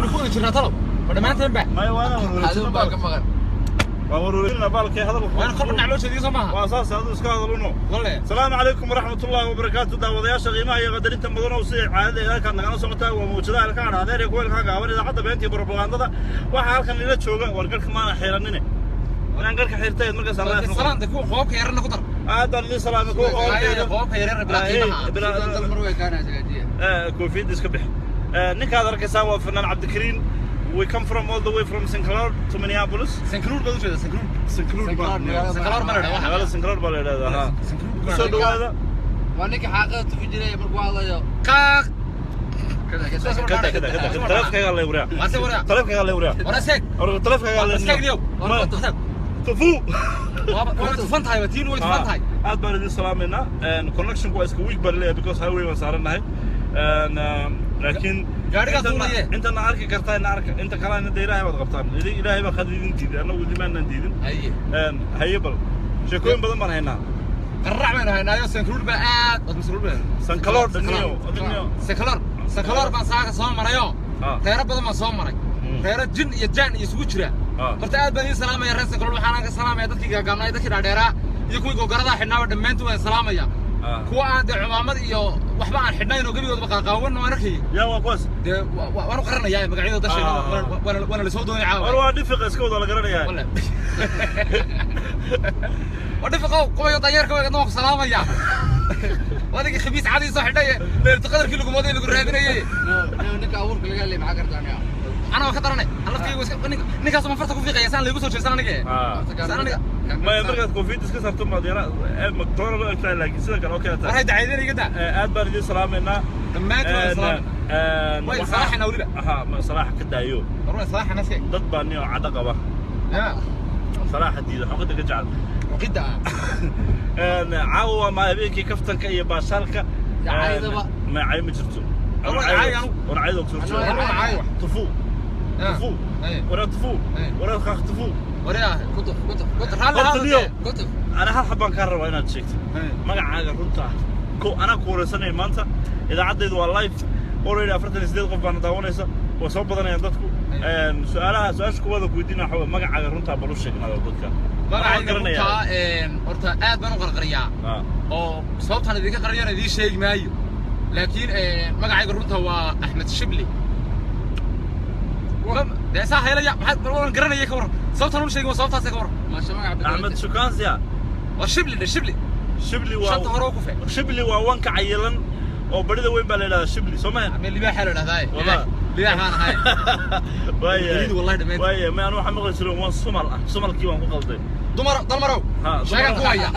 بنكون شرنا طلب ولا ما تنبع ما وانا هذا ما كم مغر وورينا بالك هذا وانا قرب نعلوش دي سماها واساس هذا اسكا هذلونو والله السلام عليكم ورحمه الله وبركاته داودياشا qiimaha iyo qadarinta mudan oo si caadi ah halkan naga socotaa waa muujada halkan adeer iyo kuwa gaaban idaacada beentii propagandada waxa halkan ila jooga wargalka maana xiranine inaan galka xirtay marka salaam dadku qoobka yarna ku dar aadan li salaam ku qoobka yarna bila qiimaha dal marway kaana sagadiya koofiyad iska bix ninka arkaysaa waa fanaan Cabdikariin. We come from all the way from Sinclair to Minneapolis. Sinclair badu jeeda Sinclair ma leedahay waxa Sinclair baa leedahay ha soo dhawaada waa ninka xaaqada ku jiray markuu hadlayo qaaq كذا تلفكيغا لا يوريا تلفكيغا لا يوريا وانا سيك تلفكيغا لا سيك اليوم تفو وانا تفنتهاي وتين ولا تفنتهاي aad baan idin salaameynaa connection ku iska week baan leeyahay because highway waan saaranahay laakiin gaariga tuulaya inta na arki kartaa in arka inta kale in ilaahay wad qabtaan ilaahay baa qadidin diiday anagu dimaanaan diidin haye bal sheekooyin badan baan haynaa qarrac baan haynaa Sinclair baa aad mas'uul baa Sinclair baan saaga soo marayo reer badan ma soo maray reer jin iyo jaan iyo isugu jira horta aad baan idin salaamaya reer Sinclair waxaan ka salaamaya dadkii gaagaabnaa dadkii dhaadheeraa iyo kuwii gogarada xidhnaa dhamaantood waan salaamaya kuwa aan ciidamad iyo waxba aan xidhnayn oo gabigood baqaqaawan oo arkay yaa waa qoys waan qaranayaa magacyada dadka wana la soo doonay caawa waa dhifiq iska wada la garanayaa ودفقوا قوي طيارك ويقدموا سلامة يا وهذيك خبيث عادي صح حداية تقدر كل قمودين يقول رهيبين نك أورك اللي قال لي معك رجعني أنا وخطرني أنا في نك أصلا فرصة في قياسان اللي يقصر شيء سنة نك ما يمرق كوفيد اسكسر ثم دينا مقطورة لو أكتر لكن سيدا كان أوكي هاي دعيدين كده أدبر دي سلام إننا ما سلام وين صلاح أنا أولي ها صلاح كده أيوه روح صلاح أنا سك ضد بانيو عدقة بقى صلاح الدين حقدك جعل وكده عاوة ما يبيكي كفتنك يا باشالك ما عاي مجرتو وانا عايز اكتب طفو طفو ورا طفو ورا خاخ طفو ورا كتب انا هل حبان كرر وانا تشيكت magacaaga runta ko ana kuuresanay maanta idaacadaydu waa live already 48 qof baan daawanaysa oo soo badanayaan dadku su'aasha kuwada ku weydiina waxa magacaaga runta bal u sheegnaa dadka magacayga runta horta aad baan u qarqariyaa oo sababtaan idinka qariyana idin sheegi maayo laakiin magacayga runta waa Axmed Shibli ده صح هلا يا والله قرنا يا كور صوت هنقول شيء صوت هسه كور ما شاء الله أحمد شكانزيا والشبلي شبلي شنط هروكو فيه شبلي وانك عيلان أو بريدة وين بالله شبلي سمعت اللي بيحلو هذا والله اللي أنا هاي والله دميت ويا ما أنا واحد مغلي سلوم وان سمر كي وان قلدي دمروا شايفين كويا